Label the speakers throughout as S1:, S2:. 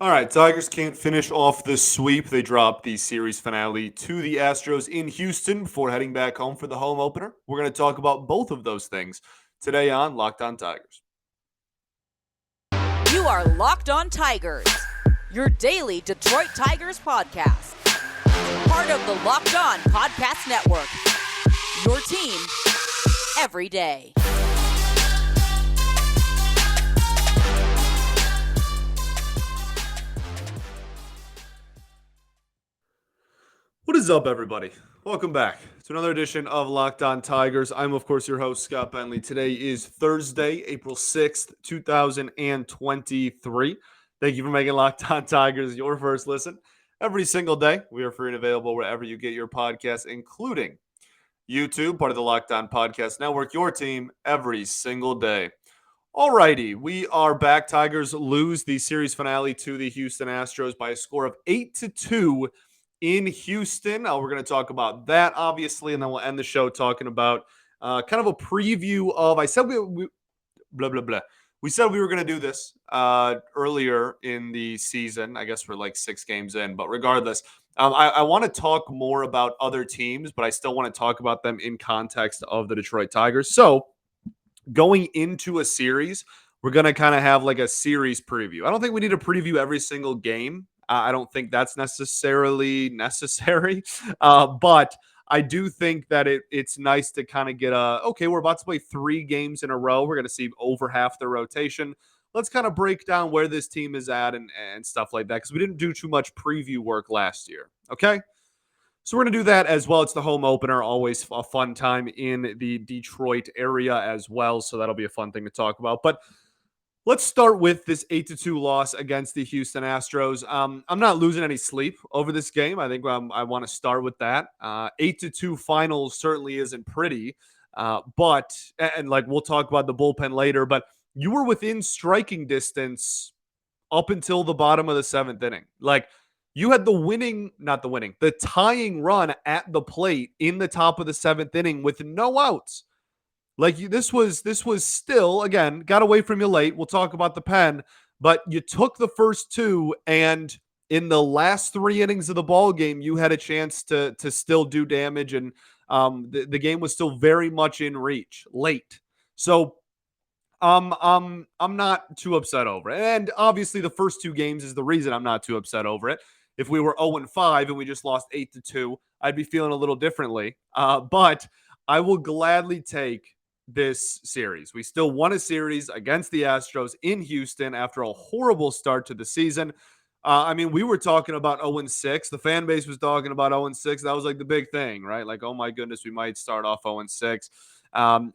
S1: All right, Tigers can't finish off the sweep. They dropped the series finale to the Astros in Houston before heading back home for the home opener. We're going to talk about both of those things today on Locked On Tigers.
S2: You are Locked On Tigers, your daily Detroit Tigers podcast. Part of the Locked On Podcast Network, your team every day.
S1: What is up, everybody? Welcome back to another edition of Locked On Tigers. I'm, of course, your host, Scott Bentley. Today is Thursday, April 6th, 2023. Thank you for making Locked On Tigers your first listen every single day. We are free and available wherever you get your podcasts, including YouTube, part of the Locked On Podcast Network, your team every single day. Alrighty, we are back. Tigers lose the series finale to the Houston Astros by a score of 8-2 in Houston. We're going to talk about that, obviously, and then we'll end the show talking about kind of a preview of. I said we blah blah blah. We said we were going to do this earlier in the season. I guess we're like 6 games in, but regardless, I want to talk more about other teams, but I still want to talk about them in context of the Detroit Tigers. So going into a series, we're going to kind of have like a series preview. I don't think we need to preview every single game. I don't think that's necessarily necessary, but I do think that it's nice to kind of get okay, we're about to play 3 games in a row. We're going to see over half the rotation. Let's kind of break down where this team is at and stuff like that, because we didn't do too much preview work last year. Okay. So we're going to do that as well. It's the home opener, always a fun time in the Detroit area as well. So that'll be a fun thing to talk about. But let's start with this 8-2 loss against the Houston Astros. I'm not losing any sleep over this game. I think I want to start with that. 8-2 finals certainly isn't pretty, but like we'll talk about the bullpen later. But you were within striking distance up until the bottom of the 7th inning. Like you had the tying run at the plate in the top of the 7th inning with no outs. Like this was still, again, got away from you late. We'll talk about the pen, but you took the first 2, and in the last 3 innings of the ball game, you had a chance to still do damage, and the game was still very much in reach late. So I'm not too upset over it. And obviously the first 2 games is the reason I'm not too upset over it. If we were 0-5 and we just lost 8-2, I'd be feeling a little differently. But I will gladly take this series. We still won a series against the Astros in Houston after a horrible start to the season. I mean, we were talking about 0-6. The fan base was talking about 0-6. That was like the big thing, right? Like, oh my goodness, we might start off 0-6.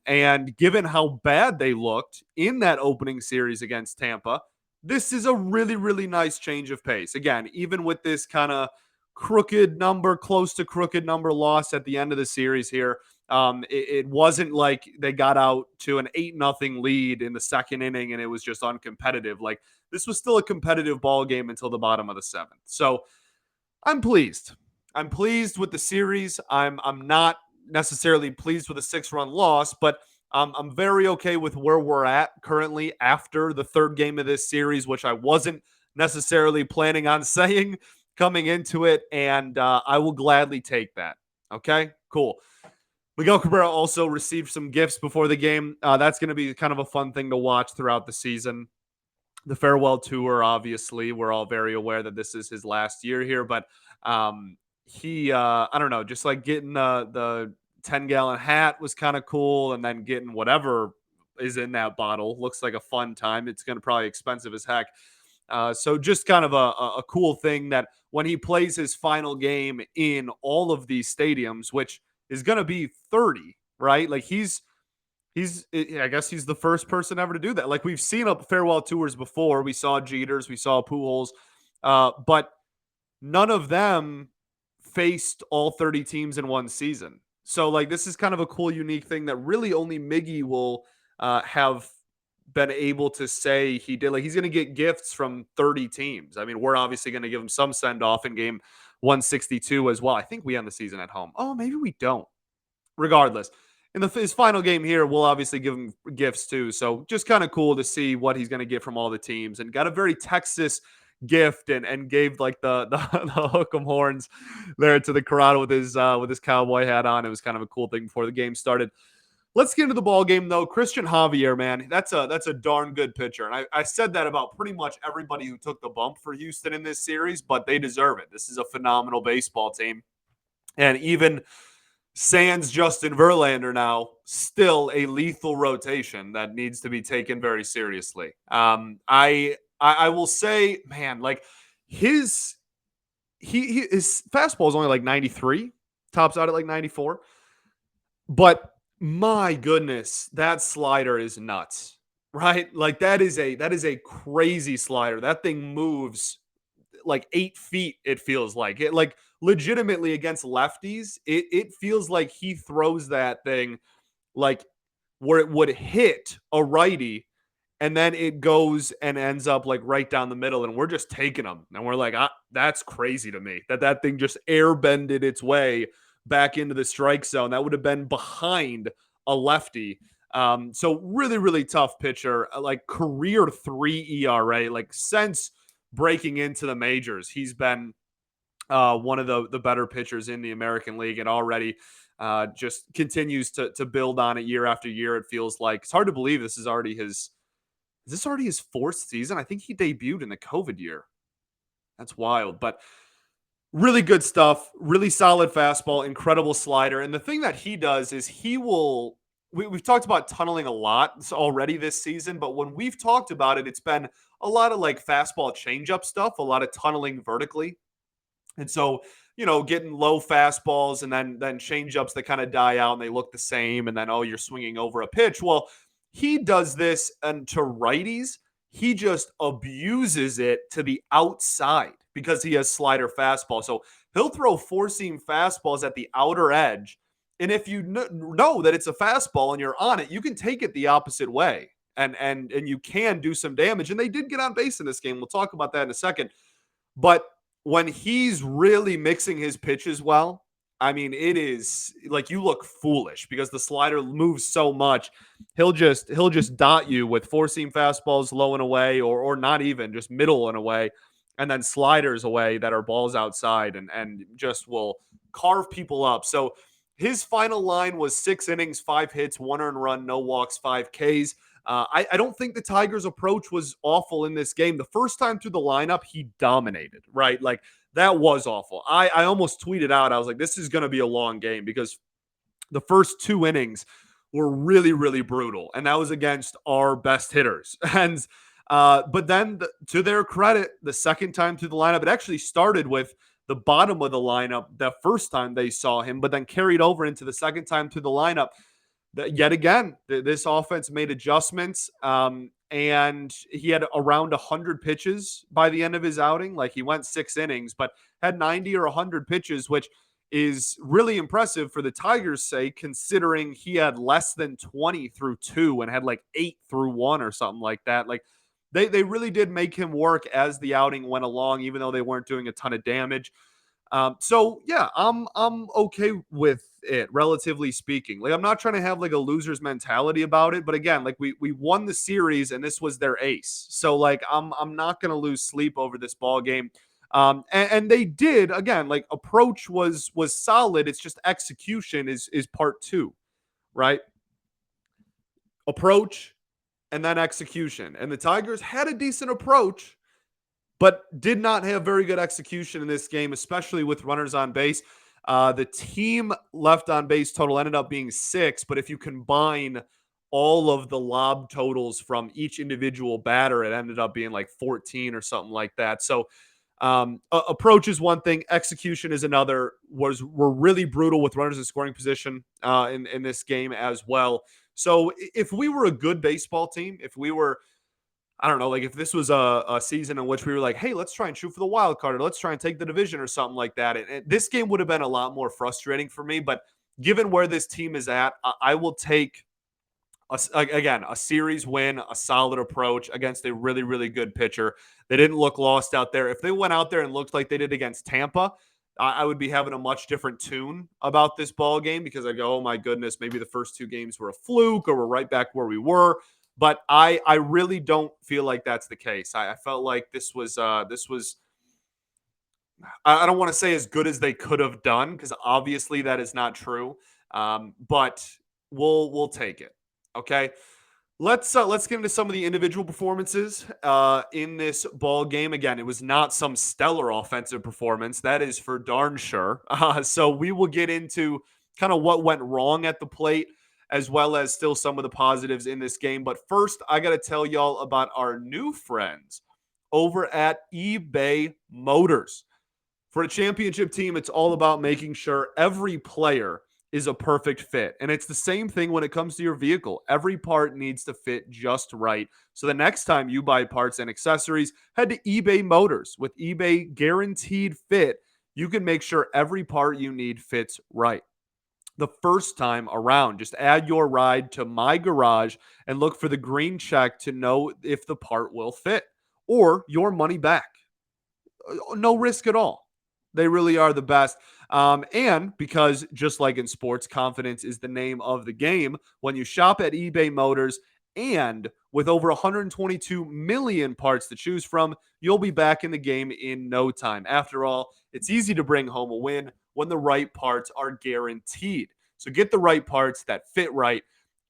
S1: And given how bad they looked in that opening series against Tampa, this is a really, really nice change of pace. Again, even with this kind of close to crooked number loss at the end of the series here, it wasn't like they got out to an 8-0 lead in the 2nd inning and it was just uncompetitive. Like this was still a competitive ball game until the bottom of the 7th. So I'm pleased. I'm pleased with the series. I'm not necessarily pleased with a 6-run loss, but I'm very okay with where we're at currently after the 3rd game of this series, which I wasn't necessarily planning on saying coming into it, and I will gladly take that. Okay, cool. Miguel Cabrera also received some gifts before the game. That's going to be kind of a fun thing to watch throughout the season. The farewell tour, obviously, we're all very aware that this is his last year here, but he, I don't know, just like getting the 10-gallon hat was kind of cool, and then getting whatever is in that bottle looks like a fun time. It's going to probably expensive as heck. So just kind of a cool thing that when he plays his final game in all of these stadiums, which is going to be 30, right? Like I guess he's the first person ever to do that. Like we've seen farewell tours before. We saw Jeters, we saw Pujols, but none of them faced all 30 teams in one season. So like this is kind of a cool, unique thing that really only Miggy will have been able to say he did. Like he's going to get gifts from 30 teams. I mean, we're obviously going to give him some send off in game 162 as well. I think we end the season at home. Oh, maybe we don't. Regardless, in his final game here, we'll obviously give him gifts too. So just kind of cool to see what he's going to get from all the teams, and got a very Texas gift and gave like the the hook 'em horns there to the crowd with his cowboy hat on. It was kind of a cool thing before the game started. Let's get into the ball game though. Christian Javier, man, that's a darn good pitcher, and I said that about pretty much everybody who took the bump for Houston in this series, but they deserve it. This is a phenomenal baseball team, and even sans Justin Verlander now, still a lethal rotation that needs to be taken very seriously. I will say, man, like his his fastball is only like 93, tops out at like 94, but my goodness, that slider is nuts, right? Like that is a crazy slider. That thing moves like 8 feet. It feels like it, like legitimately against lefties. It feels like he throws that thing like where it would hit a righty, and then it goes and ends up like right down the middle, and we're just taking them, and we're like, that's crazy to me that thing just airbended its way back into the strike zone. That would have been behind a lefty. So really, really tough pitcher. Like career 3 ERA. Like since breaking into the majors, he's been one of the better pitchers in the American League, and already just continues to build on it year after year. It feels like it's hard to believe this is already his 4th season. I think he debuted in the COVID year. That's wild, but really good stuff. Really solid fastball, incredible slider. And the thing that he does is we've talked about tunneling a lot already this season, but when we've talked about it, it's been a lot of like fastball changeup stuff, a lot of tunneling vertically. And so, getting low fastballs and then changeups that kind of die out and they look the same. And then, oh, you're swinging over a pitch. Well, he does this, and to righties, he just abuses it to the outside because he has slider fastball. So he'll throw 4-seam fastballs at the outer edge. And if you know that it's a fastball and you're on it, you can take it the opposite way. And you can do some damage. And they did get on base in this game. We'll talk about that in a second. But when he's really mixing his pitches well, I mean, it is like you look foolish because the slider moves so much. He'll just dot you with 4-seam fastballs low and away, or not even, just middle and away, and then sliders away that are balls outside, and just will carve people up. So his final line was 6 innings, 5 hits, 1 earned run, no walks, 5 Ks. I don't think the Tigers' approach was awful in this game. The first time through the lineup, he dominated, right? Like, that was awful. I almost tweeted out, I was like, this is going to be a long game because the first 2 innings were really, really brutal. And that was against our best hitters. And but then, to their credit, the second time through the lineup, it actually started with the bottom of the lineup the first time they saw him, but then carried over into the second time through the lineup. Yet again, this offense made adjustments, and he had around 100 pitches by the end of his outing. Like, he went 6 innings, but had 90 or 100 pitches, which is really impressive for the Tigers' sake, considering he had less than 20 through 2 and had like 8 through 1 or something like that. Like, they really did make him work as the outing went along, even though they weren't doing a ton of damage. So yeah, I'm okay with it, relatively speaking. Like, I'm not trying to have like a loser's mentality about it, but again, like we won the series and this was their ace. So like I'm not gonna lose sleep over this ball game. And they did, again, like approach was solid. It's just execution is part 2, right? Approach and then execution. And the Tigers had a decent approach, but did not have very good execution in this game, especially with runners on base. The team left on base total ended up being 6, but if you combine all of the lob totals from each individual batter, it ended up being like 14 or something like that. So approach is one thing, execution is another. Were really brutal with runners in scoring position in this game as well. So if we were a good baseball team, if we were, I don't know, like if this was a season in which we were like, hey, let's try and shoot for the wild card, or let's try and take the division or something like that, this game would have been a lot more frustrating for me. But given where this team is at, I will take, a series win, a solid approach against a really, really good pitcher. They didn't look lost out there. If they went out there and looked like they did against Tampa, I would be having a much different tune about this ball game, because I go, oh my goodness, maybe the first 2 games were a fluke or we're right back where we were. But I really don't feel like that's the case. I felt like this was I don't want to say as good as they could have done because obviously that is not true. But we'll take it. Okay. Let's get into some of the individual performances in this ball game. Again, it was not some stellar offensive performance, that is for darn sure. So we will get into kind of what went wrong at the plate, as well as still some of the positives in this game. But first, I got to tell y'all about our new friends over at eBay Motors. For a championship team, it's all about making sure every player is a perfect fit. And it's the same thing when it comes to your vehicle. Every part needs to fit just right. So the next time you buy parts and accessories, head to eBay Motors. With eBay Guaranteed Fit, you can make sure every part you need fits right the first time around. Just add your ride to My Garage and look for the green check to know if the part will fit or your money back. No risk at all. They really are the best. And because just like in sports, confidence is the name of the game. When you shop at eBay Motors and with over 122 million parts to choose from, you'll be back in the game in no time. After all, it's easy to bring home a win when the right parts are guaranteed. So get the right parts that fit right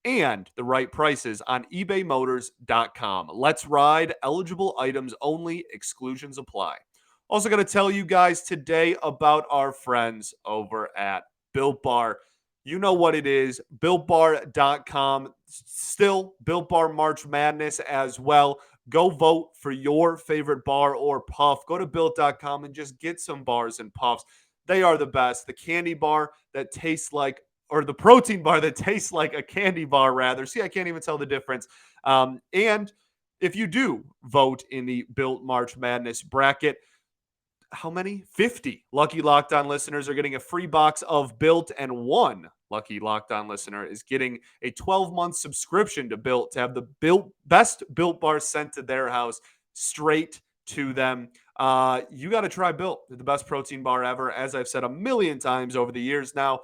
S1: and the right prices on ebaymotors.com. Let's ride. Eligible items only. Exclusions apply. Also, going to tell you guys today about our friends over at Built Bar. You know what it is, BuiltBar.com. Still, Built Bar March Madness as well. Go vote for your favorite bar or puff. Go to Built.com and just get some bars and puffs. They are the best. The candy bar that tastes like, or the protein bar that tastes like a candy bar, rather. See, I can't even tell the difference. And if you do vote in the Built March Madness bracket, how many? 50 lucky Locked On listeners are getting a free box of Built, and one lucky Locked On listener is getting a 12-month subscription to Built to have the best Built bars sent to their house straight to them. You got to try Built. They're the best protein bar ever, as I've said a million times over the years now.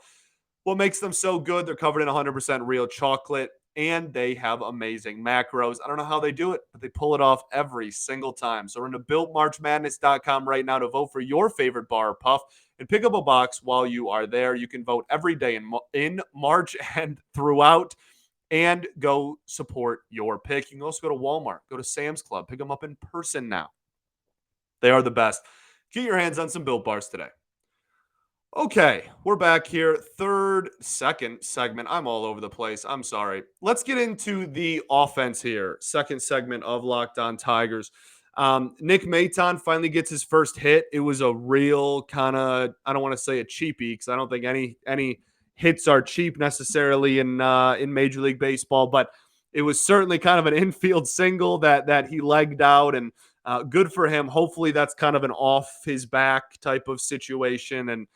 S1: What makes them so good? They're covered in 100% real chocolate, and they have amazing macros. I don't know how they do it, but they pull it off every single time. So run to BuiltMarchMadness.com right now to vote for your favorite bar or puff and pick up a box while you are there. You can vote every day in March and throughout, and go support your pick. You can also go to Walmart, go to Sam's Club, pick them up in person now. They are the best. Get your hands on some Built Bars today. Okay, we're back here. Second segment. I'm all over the place. I'm sorry. Let's get into the offense here. Second segment of Locked On Tigers. Nick Maton finally gets his first hit. It was a real kind of, I don't want to say a cheapie because I don't think any hits are cheap necessarily in Major League Baseball, but it was certainly kind of an infield single that he legged out, and good for him. Hopefully that's kind of an off his back type of situation, and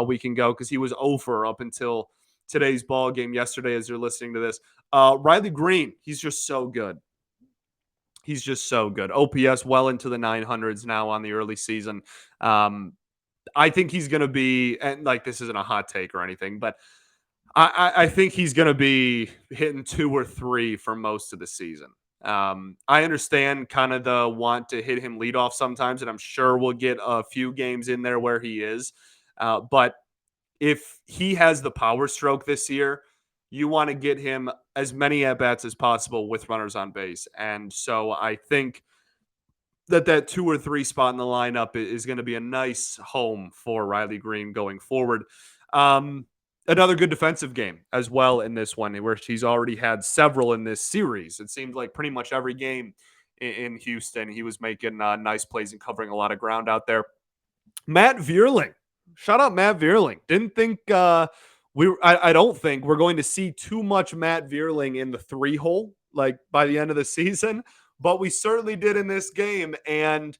S1: we can go because he was over up until today's ball game yesterday as you're listening to this. Riley Green, he's just so good. He's just so good. OPS well into the 900s now on the early season. I think he's going to be, and like this isn't a hot take or anything, but I think he's going to be hitting 2 or 3 for most of the season. I understand kind of the want to hit him leadoff sometimes, and I'm sure we'll get a few games in there where he is. But if he has the power stroke this year, you want to get him as many at-bats as possible with runners on base. And so I think that 2 or 3 spot in the lineup is going to be a nice home for Riley Green going forward. Another good defensive game as well in this one, where he's already had several in this series. It seemed like pretty much every game in Houston, he was making nice plays and covering a lot of ground out there. Matt Vierling. Shout out Matt Vierling. Didn't think I don't think we're going to see too much Matt Vierling in the 3-hole like by the end of the season, but we certainly did in this game, and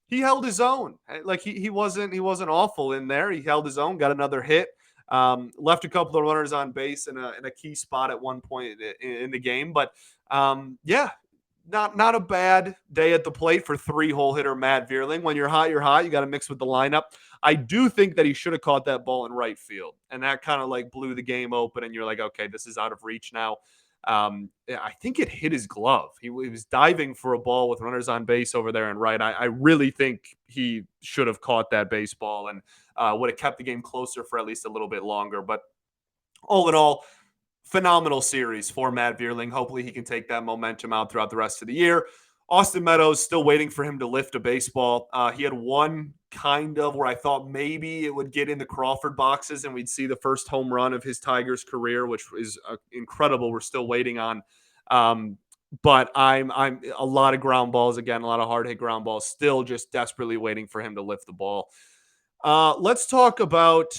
S1: he held his own. Like he wasn't awful in there. He held his own, got another hit. Left a couple of runners on base in a key spot at one point in the game, but yeah, not a bad day at the plate for 3-hole hitter Matt Vierling. When you're hot, you're hot. You got to mix with the lineup. I do think that he should have caught that ball in right field, and that kind of like blew the game open, and you're like, okay, this is out of reach now. I think it hit his glove. He was diving for a ball with runners on base over there and right. I really think he should have caught that baseball and would have kept the game closer for at least a little bit longer. But all in all, phenomenal series for Matt Vierling. Hopefully he can take that momentum out throughout the rest of the year. Austin Meadows, still waiting for him to lift a baseball. He had one kind of where I thought maybe it would get in the Crawford boxes and we'd see the first home run of his Tigers career, which is incredible. We're still waiting on. But I'm a lot of ground balls again, a lot of hard hit ground balls. Still just desperately waiting for him to lift the ball. Let's talk about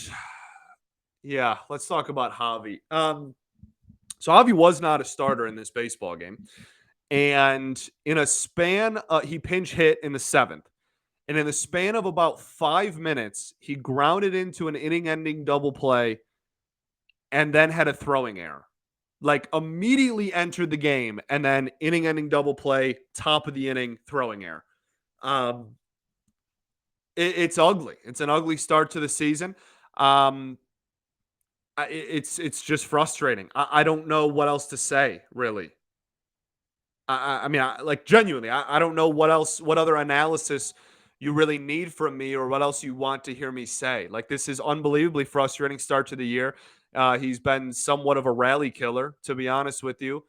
S1: Javi. So Javi was not a starter in this baseball game. And in a span, he pinch hit in the seventh. And in the span of about 5 minutes, he grounded into an inning-ending double play and then had a throwing error. Like immediately entered the game and then inning-ending double play, top of the inning, throwing error. It's ugly. It's an ugly start to the season. It's just frustrating. I don't know what else to say, really. I mean, like genuinely, I don't know what other analysis you really need from me or what else you want to hear me say. Like, this is unbelievably frustrating start to the year. He's been somewhat of a rally killer, to be honest with you.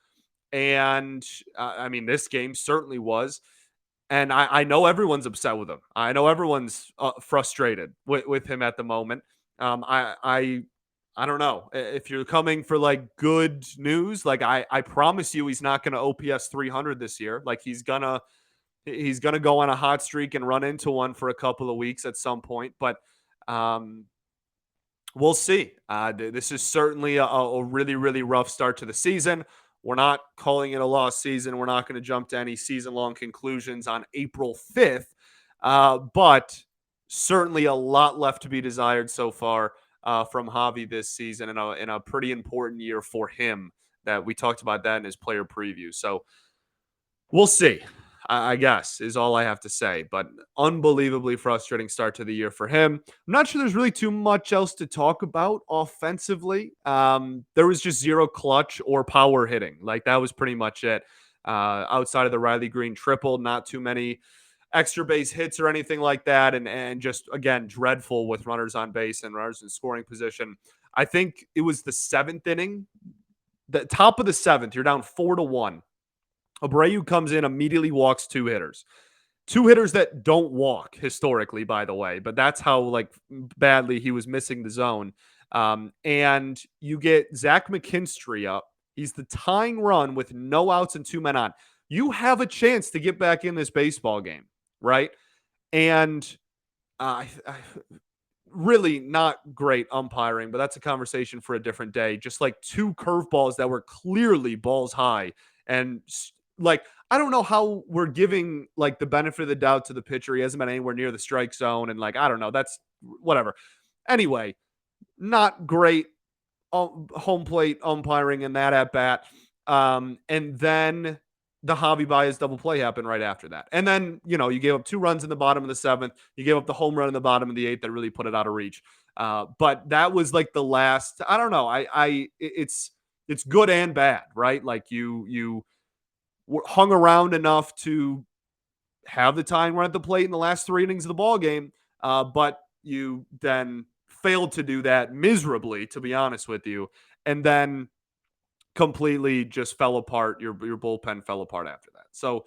S1: And I mean, this game certainly was. And I know everyone's upset with him. I know everyone's frustrated with him at the moment. I don't know if you're coming for like good news. Like I promise you, he's not going to OPS 300 this year. Like he's gonna go on a hot streak and run into one for a couple of weeks at some point. But um, we'll see. This is certainly a really, really rough start to the season. We're not calling it a lost season. We're not going to jump to any season-long conclusions on April 5th. But certainly a lot left to be desired so far from Javi this season in a pretty important year for him that we talked about that in his player preview. So we'll see. I guess is all I have to say. But unbelievably frustrating start to the year for him. I'm not sure there's really too much else to talk about offensively. There was just zero clutch or power hitting. Like that was pretty much it. Outside of the Riley Green triple, not too many extra base hits or anything like that. And just again, dreadful with runners on base and runners in scoring position. I think it was the seventh inning. The top of the seventh, you're down 4-1. Abreu comes in, immediately walks two hitters. Two hitters that don't walk historically, by the way, but that's how like badly he was missing the zone. And you get Zach McKinstry up. He's the tying run with no outs and two men on. You have a chance to get back in this baseball game, right? And really not great umpiring, but that's a conversation for a different day. Just like two curveballs that were clearly balls high. And like, I don't know how we're giving like the benefit of the doubt to the pitcher. He hasn't been anywhere near the strike zone. And like, I don't know. That's whatever. Anyway, not great home plate umpiring in that at bat. And then the Javi Baez double play happened right after that. And then, you gave up two runs in the bottom of the seventh. You gave up the home run in the bottom of the eighth that really put it out of reach. But that was like the last, I don't know. It's good and bad, right? Like you hung around enough to have the tying run at the plate in the last three innings of the ball game, but you then failed to do that miserably, to be honest with you, and then completely just fell apart. Your bullpen fell apart after that. So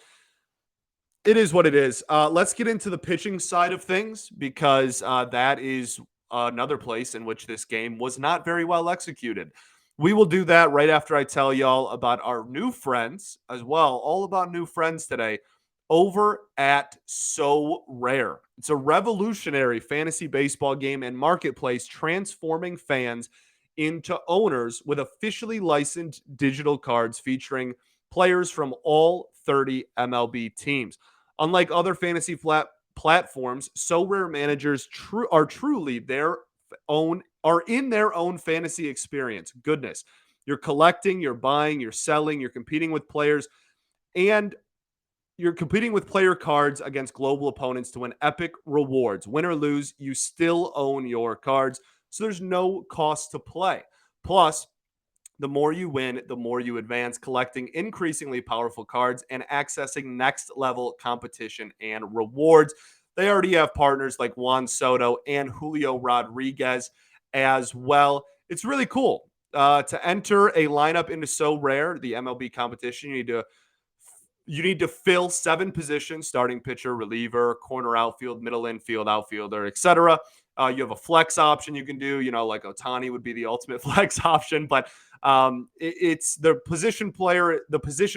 S1: it is what it is. Let's get into the pitching side of things because that is another place in which this game was not very well executed. We will do that right after I tell y'all about our new friends as well. All about new friends today over at So Rare. It's a revolutionary fantasy baseball game and marketplace transforming fans into owners with officially licensed digital cards featuring players from all 30 MLB teams. Unlike other fantasy platforms, So Rare managers are truly in their own fantasy experience. Goodness. You're collecting, you're buying, you're selling, you're competing with players, and you're competing with player cards against global opponents to win epic rewards. Win or lose, you still own your cards, so there's no cost to play. Plus, The more you win, the more you advance, collecting increasingly powerful cards and accessing next level competition and rewards. They already have partners like Juan Soto and Julio Rodriguez as well. It's really cool. To enter a lineup into So Rare, the MLB competition, you need to fill 7 positions: starting pitcher, reliever, corner outfield, middle infield, outfielder, etc. You have a flex option you can do, like Otani would be the ultimate flex option, but it's the position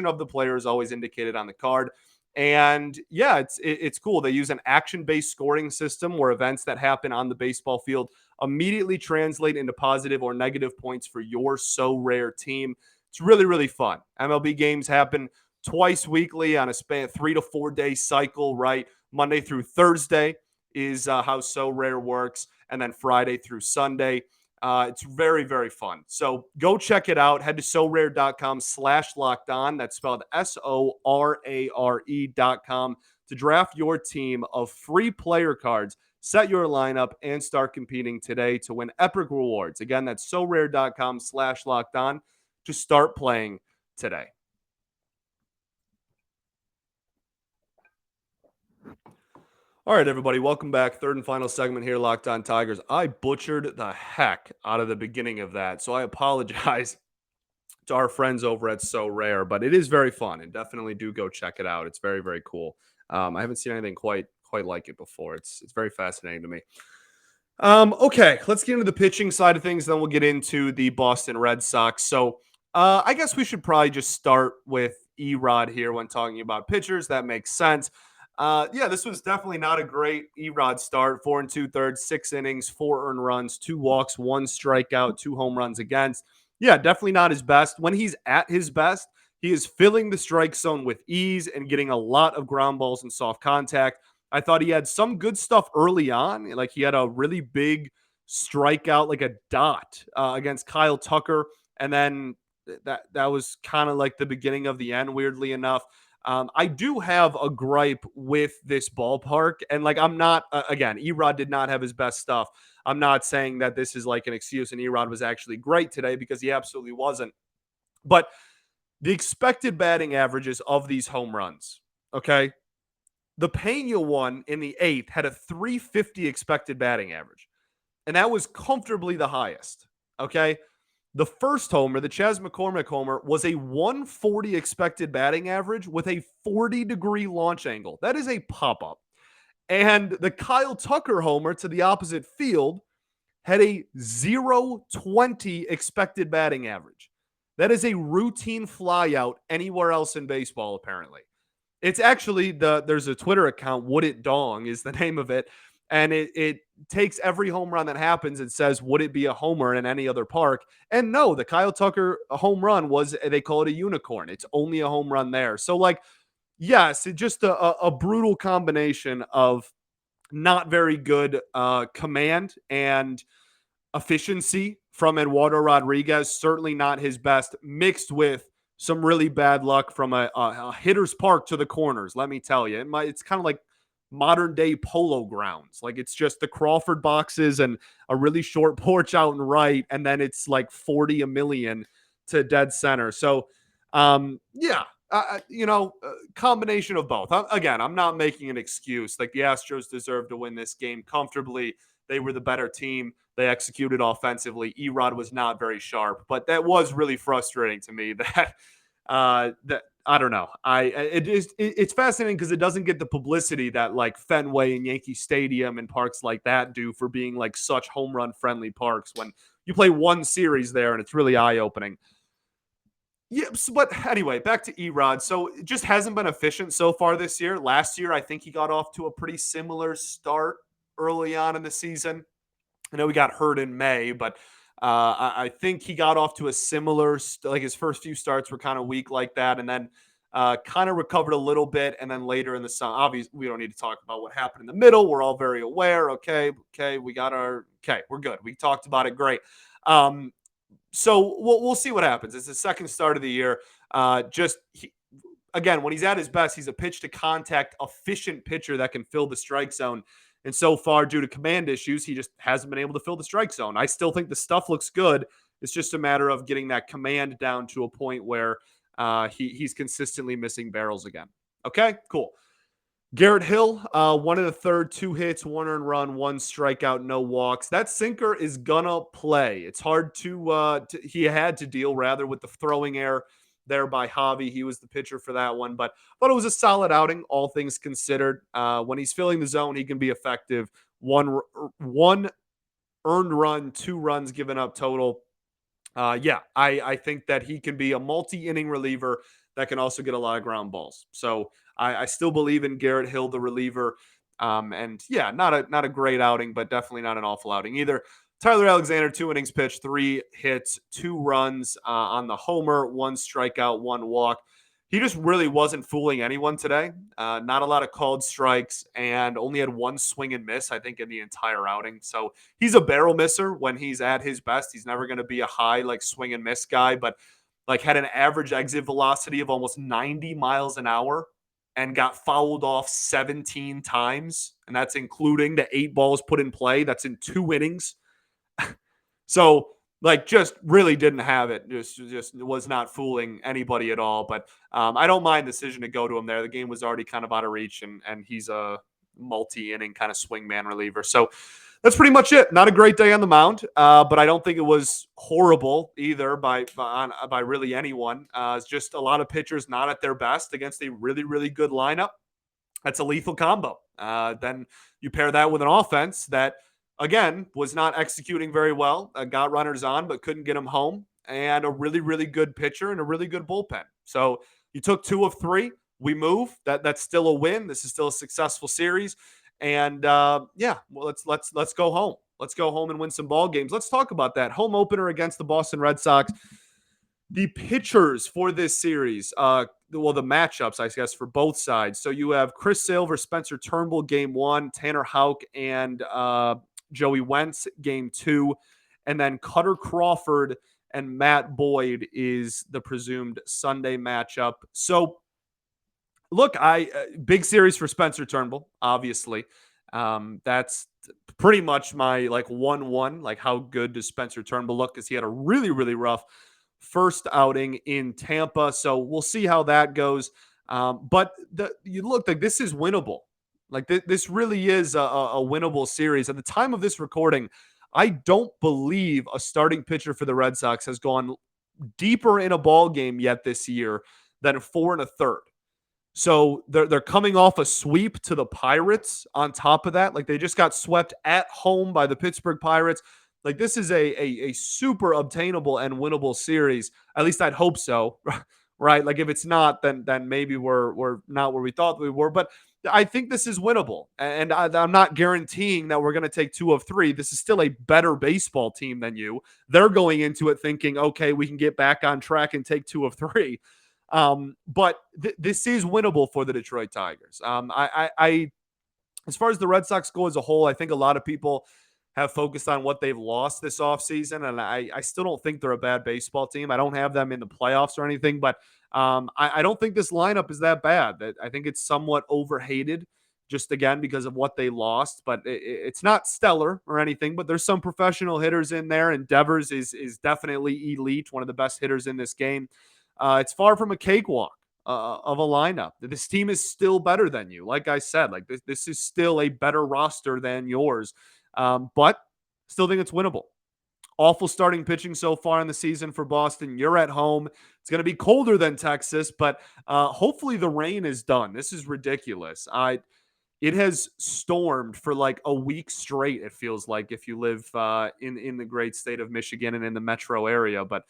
S1: of the player is always indicated on the card. And yeah, it's cool. They use an action-based scoring system where events that happen on the baseball field immediately translate into positive or negative points for your So Rare team. It's really, really fun. MLB games happen twice weekly on a 3 to 4 day cycle, right? Monday through Thursday is how So Rare works, and then Friday through Sunday. It's very, very fun. So go check it out. Head to sorare.com/locked on. That's spelled SORARE.com to draft your team of free player cards, set your lineup, and start competing today to win epic rewards. Again, that's sorare.com/locked on to start playing today. All right, everybody, welcome back. Third and final segment here, Locked On Tigers. I butchered the heck out of the beginning of that, so I apologize to our friends over at So Rare, but it is very fun, and definitely do go check it out. It's very, very cool. I haven't seen anything quite like it before. It's very fascinating to me. Okay, let's get into the pitching side of things, then we'll get into the Boston Red Sox. So I guess we should probably just start with Erod here when talking about pitchers. That makes sense. Yeah, this was definitely not a great Erod start. 4 2/3, 6 innings, 4 earned runs, 2 walks, 1 strikeout, 2 home runs against. Yeah, definitely not his best. When he's at his best, he is filling the strike zone with ease and getting a lot of ground balls and soft contact. I thought he had some good stuff early on. Like he had a really big strikeout, like a dot against Kyle Tucker. And then that was kind of like the beginning of the end, weirdly enough. I do have a gripe with this ballpark. And like, I'm not, again, Erod did not have his best stuff. I'm not saying that this is like an excuse and Erod was actually great today, because he absolutely wasn't. But the expected batting averages of these home runs, okay? The Pena one in the 8th had a 350 expected batting average, and that was comfortably the highest, okay? The first homer, the Chas McCormick homer, was a 140 expected batting average with a 40-degree launch angle. That is a pop-up. And the Kyle Tucker homer to the opposite field had a 020 expected batting average. That is a routine flyout anywhere else in baseball, apparently. It's actually there's a Twitter account, Would It Dong is the name of it. And it takes every home run that happens and says, would it be a homer in any other park? And no, the Kyle Tucker home run was, they call it a unicorn. It's only a home run there. So like, yes, it's just a brutal combination of not very good command and efficiency from Eduardo Rodriguez, certainly not his best, mixed with some really bad luck from a hitter's park to the corners. Let me tell you, it's kind of like modern day polo grounds. Like it's just the Crawford boxes and a really short porch out and right, and then it's like 40 a million to dead center. So, yeah, combination of both. Again, I'm not making an excuse. Like the Astros deserve to win this game comfortably. They were the better team. They executed offensively. Erod was not very sharp, but that was really frustrating to me. That I don't know. It's fascinating because it doesn't get the publicity that like Fenway and Yankee Stadium and parks like that do for being like such home run friendly parks. When you play one series there, and it's really eye opening. Yeah, but anyway, back to Erod. So it just hasn't been efficient so far this year. Last year, I think he got off to a pretty similar start early on in the season. I know he got hurt in May, but I think he got off to a similar, like his first few starts were kind of weak like that, and then kind of recovered a little bit. And then later in the summer, obviously, we don't need to talk about what happened in the middle. We're all very aware. Okay, we're good. We talked about it. Great. So we'll see what happens. It's the second start of the year. Again, when he's at his best, he's a pitch to contact efficient pitcher that can fill the strike zone. And so far, due to command issues, he just hasn't been able to fill the strike zone. I still think the stuff looks good. It's just a matter of getting that command down to a point where he's consistently missing barrels again. Okay, cool. Garrett Hill, 1 1/3, 2 hits, 1 earned run, 1 strikeout, no walks. That sinker is gonna play. It's hard he had to deal rather with the throwing error there by Javi. He was the pitcher for that one, but it was a solid outing, all things considered. When he's filling the zone, he can be effective. One earned run, 2 runs given up total. I think that he can be a multi-inning reliever that can also get a lot of ground balls. So I still believe in Garrett Hill, the reliever. And yeah, not a great outing, but definitely not an awful outing either. Tyler Alexander, 2 innings pitched, 3 hits, 2 runs on the homer, 1 strikeout, 1 walk. He just really wasn't fooling anyone today. Not a lot of called strikes and only had 1 swing and miss, I think, in the entire outing. So he's a barrel misser when he's at his best. He's never going to be a high like swing and miss guy, but like had an average exit velocity of almost 90 miles an hour and got fouled off 17 times. And that's including the 8 balls put in play. That's in 2 innings. So like just really didn't have it. Just was not fooling anybody at all. But I don't mind the decision to go to him there. The game was already kind of out of reach, and he's a multi-inning kind of swingman reliever. So that's pretty much it. Not a great day on the mound, but I don't think it was horrible either by really anyone. It's just a lot of pitchers not at their best against a really, really good lineup. That's a lethal combo. Then you pair that with an offense that, again, was not executing very well, got runners on, but couldn't get them home, and a really, really good pitcher and a really good bullpen. So you took 2 of 3. We move. That's still a win. This is still a successful series. And yeah, well, let's go home. Let's go home and win some ball games. Let's talk about that home opener against the Boston Red Sox. The pitchers for this series, the matchups, I guess, for both sides. So you have Chris Sale versus Spencer Turnbull, game 1, Tanner Houck and Joey Wentz, game 2, and then Cutter Crawford and Matt Boyd is the presumed Sunday matchup. So look, big series for Spencer Turnbull, obviously. That's pretty much my 1-1. Like, how good does Spencer Turnbull look? Because he had a really, really rough first outing in Tampa. So we'll see how that goes. But you look like this is winnable. Like this really is a winnable series. At the time of this recording, I don't believe a starting pitcher for the Red Sox has gone deeper in a ball game yet this year than 4 1/3. So they're coming off a sweep to the Pirates on top of that. Like they just got swept at home by the Pittsburgh Pirates. Like this is a super obtainable and winnable series. At least I'd hope so, right? Like if it's not, then maybe we're not where we thought we were. But I think this is winnable, and I'm not guaranteeing that we're going to take 2 of 3. This is still a better baseball team than you. They're going into it thinking, okay, we can get back on track and take 2 of 3. But this is winnable for the Detroit Tigers. I as far as the Red Sox go as a whole, I think a lot of people have focused on what they've lost this offseason, and I still don't think they're a bad baseball team. I don't have them in the playoffs or anything, but I don't think this lineup is that bad. I think it's somewhat overhated, just again because of what they lost. But it's not stellar or anything. But there's some professional hitters in there, and Devers is definitely elite, one of the best hitters in this game. It's far from a cakewalk of a lineup. This team is still better than you. Like I said, like this is still a better roster than yours. But still think it's winnable. Awful starting pitching so far in the season for Boston. You're at home. It's going to be colder than Texas, but hopefully the rain is done. This is ridiculous. It has stormed for like a week straight, it feels like, if you live in the great state of Michigan and in the metro area. But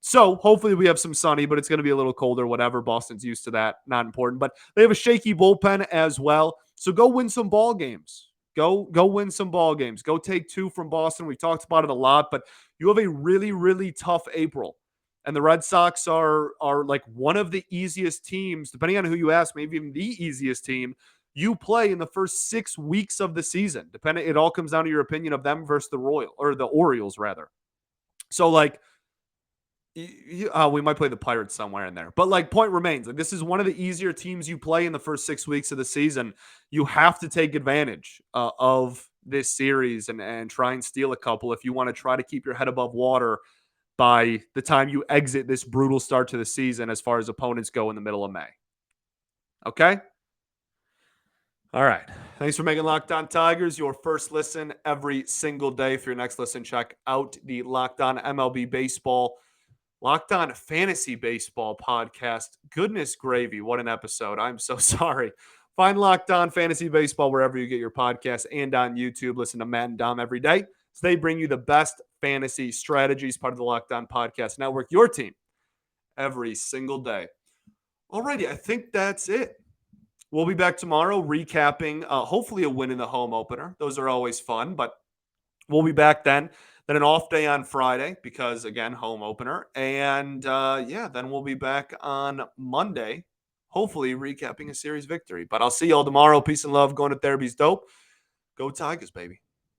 S1: so hopefully we have some sunny, but it's going to be a little colder, whatever. Boston's used to that. Not important. But they have a shaky bullpen as well. So go win some ball games. Go win some ball games. Go take 2 from Boston. We've talked about it a lot, but you have a really, really tough April. And the Red Sox are like one of the easiest teams, depending on who you ask, maybe even the easiest team you play in the first 6 weeks of the season. Depending, it all comes down to your opinion of them versus the Orioles rather. So like, we might play the Pirates somewhere in there, but like point remains, like this is one of the easier teams you play in the first 6 weeks of the season. You have to take advantage of this series and try and steal a couple if you want to try to keep your head above water by the time you exit this brutal start to the season as far as opponents go in the middle of May. Okay? All right. Thanks for making Locked On Tigers your first listen every single day. For your next listen, check out the Locked On MLB Baseball, Locked On Fantasy Baseball podcast. Goodness gravy, what an episode. I'm so sorry. Find Locked On Fantasy Baseball wherever you get your podcasts and on YouTube. Listen to Matt and Dom every day so they bring you the best fantasy strategies, part of the Locked On Podcast Network, your team every single day. Alrighty, I think that's it. We'll be back tomorrow recapping, hopefully a win in the home opener. Those are always fun, but we'll be back then. Then an off day on Friday because, again, home opener. And, then we'll be back on Monday, hopefully recapping a series victory. But I'll see y'all tomorrow. Peace and love. Going to therapy's dope. Go Tigers, baby.